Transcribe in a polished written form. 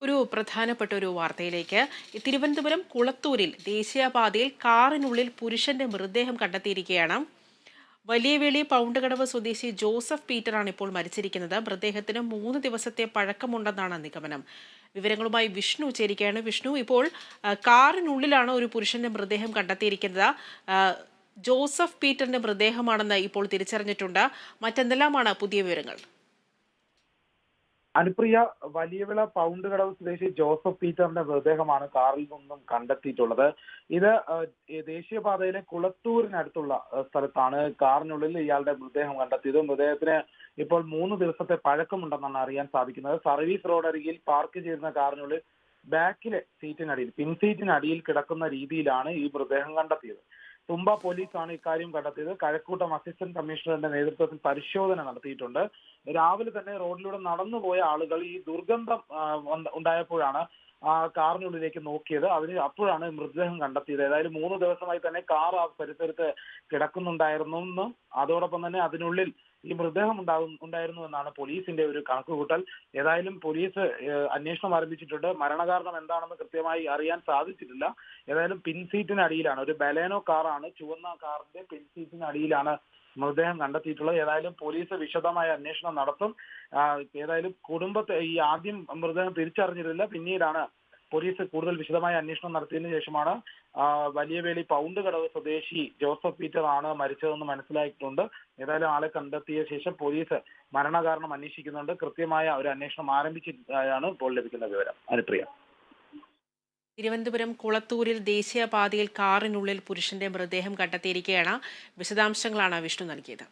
ഒരു പ്രധാനപ്പെട്ട ഒരു വാർത്തയിലേക്ക്. തിരുവനന്തപുരം കുളത്തൂരിൽ ദേശീയപാതയിൽ കാറിനുള്ളിൽ പുരുഷന്റെ മൃതദേഹം കണ്ടെത്തിയിരിക്കുകയാണ്. വലിയവേളി പൗണ്ടുകടവ് സ്വദേശി ജോസഫ് പീറ്ററാണ് ഇപ്പോൾ മരിച്ചിരിക്കുന്നത്. മൃതദേഹത്തിന് 3 ദിവസത്തെ പഴക്കമുണ്ടെന്നാണ് നിഗമനം. വിവരങ്ങളുമായി വിഷ്ണു ചേരുകയാണ്. വിഷ്ണു, ഇപ്പോൾ കാറിനുള്ളിലാണ് ഒരു പുരുഷന്റെ മൃതദേഹം കണ്ടെത്തിയിരിക്കുന്നത്. ജോസഫ് പീറ്ററിന്റെ മൃതദേഹമാണെന്ന് ഇപ്പോൾ തിരിച്ചറിഞ്ഞിട്ടുണ്ട്. മറ്റെന്തെല്ലാമാണ് പുതിയ വിവരങ്ങൾ? അനുപ്രിയ, വലിയവിള പൗണ്ട് കടവ് സ്വദേശി ജോസഫ് പീറ്ററിന്റെ മൃതദേഹമാണ് കാറിൽ നിന്നും കണ്ടെത്തിയിട്ടുള്ളത്. ഇത് ദേശീയപാതയിലെ കുളത്തൂരിനടുത്തുള്ള സ്ഥലത്താണ് കാറിനുള്ളിൽ ഇയാളുടെ മൃതദേഹം കണ്ടെത്തിയത്. മൃതദേഹത്തിന് ഇപ്പോൾ 3 ദിവസത്തെ പഴക്കമുണ്ടെന്നാണ് അറിയാൻ സാധിക്കുന്നത്. സർവീസ് റോഡ് അരികിൽ പാർക്ക് ചെയ്തിരുന്ന കാറിനുള്ളിൽ ബാക്കിലെ സീറ്റിനടിയിൽ, പിൻസീറ്റിനടിയിൽ കിടക്കുന്ന രീതിയിലാണ് ഈ മൃതദേഹം കണ്ടെത്തിയത്. തുമ്പ പോലീസാണ് ഇക്കാര്യം കണ്ടെത്തിയത്. കഴക്കൂട്ടം അസിസ്റ്റന്റ് കമ്മീഷണറുടെ നേതൃത്വത്തിൽ പരിശോധന നടത്തിയിട്ടുണ്ട്. രാവിലെ തന്നെ റോഡിലൂടെ നടന്നുപോയ ആളുകൾ ഈ ദുർഗന്ധം ഉണ്ടായപ്പോഴാണ് കാറിനുള്ളിലേക്ക് നോക്കിയത്. അപ്പോഴാണ് മൃതദേഹം കണ്ടെത്തിയത്. ഏതായാലും 3 ദിവസമായി തന്നെ കാർ ആ പരിസരത്ത് കിടക്കുന്നുണ്ടായിരുന്നു. അതോടൊപ്പം തന്നെ അതിനുള്ളിൽ ഈ മൃതദേഹം ഉണ്ടായിരുന്നു എന്നാണ് പോലീസിന്റെ ഒരു കണക്കുകൂട്ടൽ. ഏതായാലും പോലീസ് അന്വേഷണം ആരംഭിച്ചിട്ടുണ്ട്. മരണകാരണം എന്താണെന്ന് കൃത്യമായി അറിയാൻ സാധിച്ചിട്ടില്ല. ഏതായാലും പിൻസീറ്റിനടിയിലാണ്, ഒരു ബലേനോ കാറാണ്, ചുവന്ന കാറിന്റെ പിൻസീറ്റിനടിയിലാണ് മൃതദേഹം കണ്ടെത്തിയിട്ടുള്ളത്. ഏതായാലും പോലീസ് വിശദമായ അന്വേഷണം നടത്തും. ഏതായാലും കുടുംബത്തെ ഈ ആദ്യം മൃതദേഹം തിരിച്ചറിഞ്ഞിരുന്നില്ല. പിന്നീടാണ് പോലീസ് കൂടുതൽ വിശദമായ അന്വേഷണം നടത്തിയതിനു ശേഷമാണ് വലിയവേളി പൗണ്ട് കടവ് സ്വദേശി ജോസഫ് പീറ്റർ ആണ് മരിച്ചതെന്ന് മനസ്സിലായിട്ടുണ്ട്. ഏതായാലും ആളെ കണ്ടെത്തിയ ശേഷം പോലീസ് മരണകാരണം അന്വേഷിക്കുന്നുണ്ട്. കൃത്യമായ ഒരു അന്വേഷണം ആരംഭിച്ചിട്ടാണ് ഇപ്പോൾ ലഭിക്കുന്ന വിവരം. അനുപ്രിയ. തിരുവനന്തപുരം കുളത്തൂരിൽ ദേശീയപാതയിൽ കാറിനുള്ളിൽ പുരുഷന്റെ മൃതദേഹം കണ്ടെത്തിയിരിക്കുകയാണ്. വിശദാംശങ്ങളാണ് വിഷ്ണു നൽകിയത്.